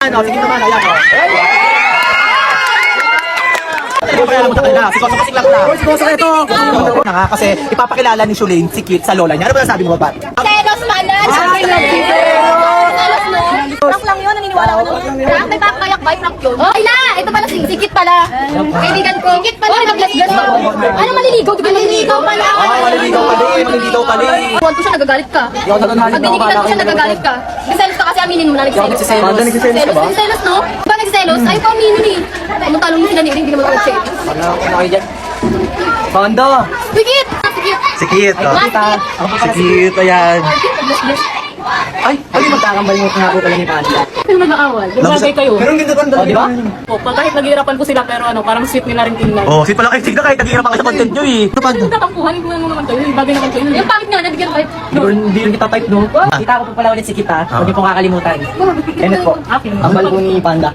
Ano, sige naman, ayan o. Hindi ko alam mo sa kanila. Sikosok lang na. Sikosok ito. Kasi ipapakilala ni Shulane si Kit sa lola niya. Ano ba nasabi mo, Bat? Selos manan! Selos mo! Prank lang yun, naniniwala ko naman. Prank? May pakakayak ba? Prank yun? Oh, ila! Ito pala si Kit pala. Kaibigan ko. Kit pala. Oh, naglasgas ako. Ano maliligaw? Di ba maliligaw pala? Maliligaw pa din. Maliligaw pa din. Buwan ko siya, nagagalit ka. Pag dinigitan ko siya, nagagalit ka. Nagselos ka kasi aminin mo na nagselos. Nagsiselos ka ba? Nagselos, no? Ba nagselos? Ayaw pa aminin eh. Anong talong mo sila ni Ring, hindi naman ako nagselos. Ano kayo dyan? Pando! Si Kit! Si Kit! Si Kit. Si Kit, ayan. Ay, magkakambal mo nga po pala ni Panda. Pero nag-aawal. Bagay kayo. Pero ang ganda ba? Di ba? O, kahit naghihirapan po sila pero ano, parang sweet nila rin tingnan. Oh, sweet pala. Ay, sige na kahit naghihirapan ka sa content nyo eh. Ano Panda? Yung tatampuhan, hindi mo naman kayo. Yung bagay naman kayo. Yung pangit nga, nabigyan ko. Hindi rin kita type, no? Kita ko po pala ulit si Kita. Huwag niyo po kakalimutan. Enet po. Okay. Ang bal po ni Panda.